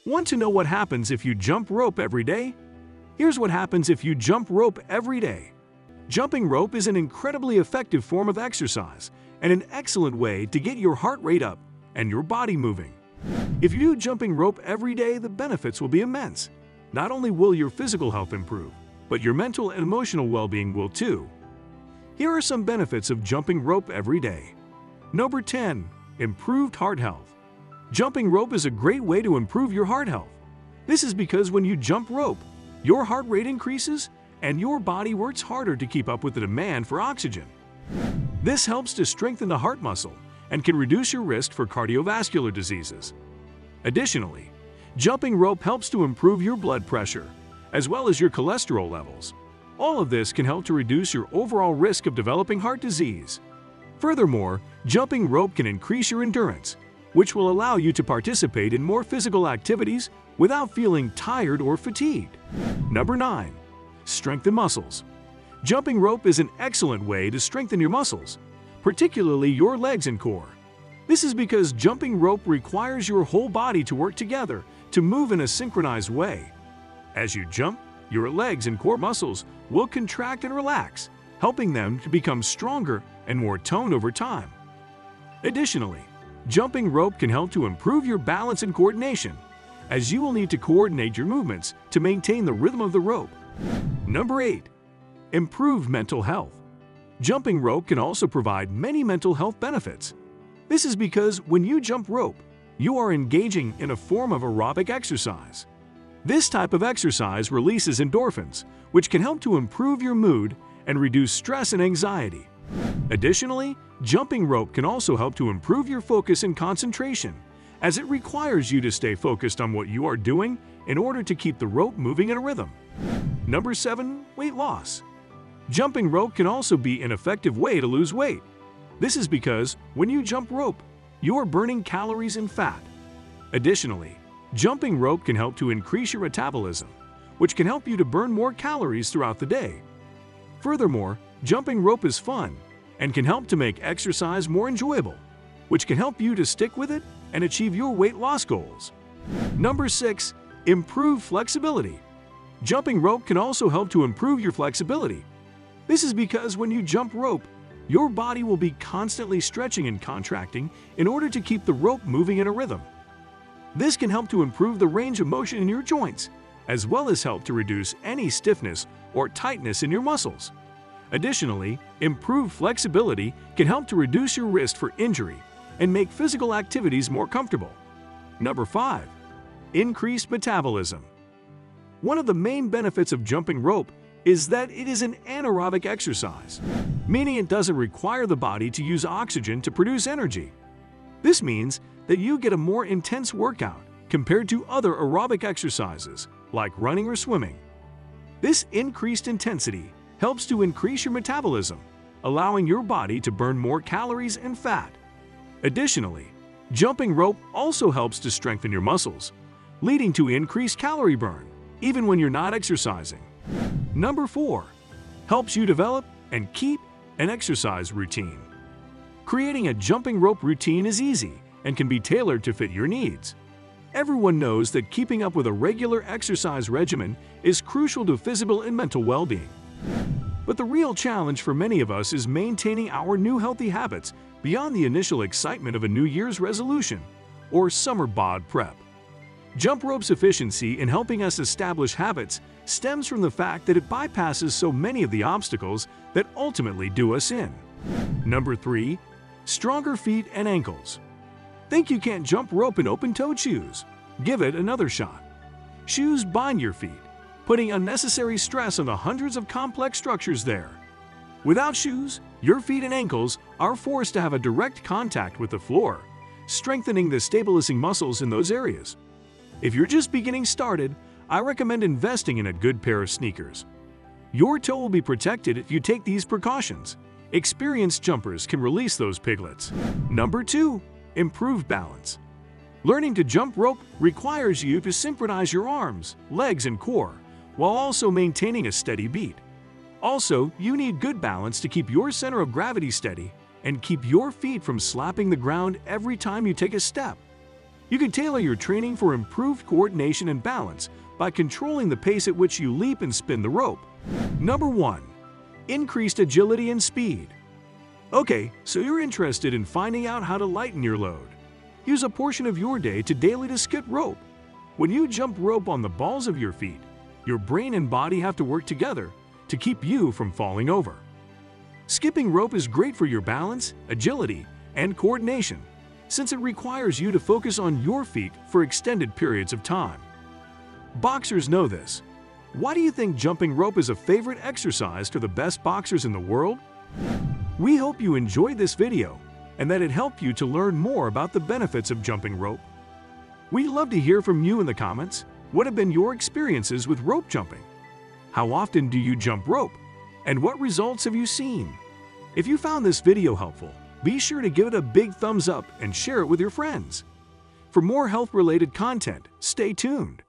Want to know what happens if you jump rope every day? Here's what happens if you jump rope every day. Jumping rope is an incredibly effective form of exercise and an excellent way to get your heart rate up and your body moving. If you do jumping rope every day, the benefits will be immense. Not only will your physical health improve, but your mental and emotional well-being will too. Here are some benefits of jumping rope every day. Number 10. Improved heart health. Jumping rope is a great way to improve your heart health. This is because when you jump rope, your heart rate increases and your body works harder to keep up with the demand for oxygen. This helps to strengthen the heart muscle and can reduce your risk for cardiovascular diseases. Additionally, jumping rope helps to improve your blood pressure, as well as your cholesterol levels. All of this can help to reduce your overall risk of developing heart disease. Furthermore, jumping rope can increase your endurance, which will allow you to participate in more physical activities without feeling tired or fatigued. Number 9. Strengthen muscles. Jumping rope is an excellent way to strengthen your muscles, particularly your legs and core. This is because jumping rope requires your whole body to work together to move in a synchronized way. As you jump, your legs and core muscles will contract and relax, helping them to become stronger and more toned over time. Additionally, jumping rope can help to improve your balance and coordination, as you will need to coordinate your movements to maintain the rhythm of the rope. Number 8. Improved mental health. Jumping rope can also provide many mental health benefits. This is because when you jump rope, you are engaging in a form of aerobic exercise. This type of exercise releases endorphins, which can help to improve your mood and reduce stress and anxiety. Additionally, jumping rope can also help to improve your focus and concentration, as it requires you to stay focused on what you are doing in order to keep the rope moving in a rhythm. Number 7. Weight loss. Jumping rope can also be an effective way to lose weight. This is because when you jump rope, you are burning calories and fat. Additionally, jumping rope can help to increase your metabolism, which can help you to burn more calories throughout the day. Furthermore, jumping rope is fun and can help to make exercise more enjoyable, which can help you to stick with it and achieve your weight loss goals. Number 6. Improve flexibility. Jumping rope can also help to improve your flexibility. This is because when you jump rope, your body will be constantly stretching and contracting in order to keep the rope moving in a rhythm. This can help to improve the range of motion in your joints, as well as help to reduce any stiffness or tightness in your muscles. Additionally, improved flexibility can help to reduce your risk for injury and make physical activities more comfortable. Number 5. Increased metabolism. One of the main benefits of jumping rope is that it is an anaerobic exercise, meaning it doesn't require the body to use oxygen to produce energy. This means that you get a more intense workout compared to other aerobic exercises like running or swimming. This increased intensity helps to increase your metabolism, allowing your body to burn more calories and fat. Additionally, jumping rope also helps to strengthen your muscles, leading to increased calorie burn, even when you're not exercising. Number 4. Helps you develop and keep an exercise routine. Creating a jumping rope routine is easy and can be tailored to fit your needs. Everyone knows that keeping up with a regular exercise regimen is crucial to physical and mental well-being. But the real challenge for many of us is maintaining our new healthy habits beyond the initial excitement of a New Year's resolution or summer bod prep. Jump rope's efficiency in helping us establish habits stems from the fact that it bypasses so many of the obstacles that ultimately do us in. Number 3. Stronger feet and ankles. Think you can't jump rope in open-toed shoes? Give it another shot. Shoes bind your feet, putting unnecessary stress on the hundreds of complex structures there. Without shoes, your feet and ankles are forced to have a direct contact with the floor, strengthening the stabilizing muscles in those areas. If you're just getting started, I recommend investing in a good pair of sneakers. Your toe will be protected if you take these precautions. Experienced jumpers can release those piglets. Number 2. Improved balance. Learning to jump rope requires you to synchronize your arms, legs, and core, while also maintaining a steady beat. Also, you need good balance to keep your center of gravity steady and keep your feet from slapping the ground every time you take a step. You can tailor your training for improved coordination and balance by controlling the pace at which you leap and spin the rope. Number 1. Increased agility and speed. Okay, so you're interested in finding out how to lighten your load. Use a portion of your day to daily to skip rope. When you jump rope on the balls of your feet, your brain and body have to work together to keep you from falling over. Skipping rope is great for your balance, agility, and coordination, since it requires you to focus on your feet for extended periods of time. Boxers know this. Why do you think jumping rope is a favorite exercise to the best boxers in the world? We hope you enjoyed this video and that it helped you to learn more about the benefits of jumping rope. We'd love to hear from you in the comments. What have been your experiences with rope jumping? How often do you jump rope? And what results have you seen? If you found this video helpful, be sure to give it a big thumbs up and share it with your friends. For more health-related content, stay tuned.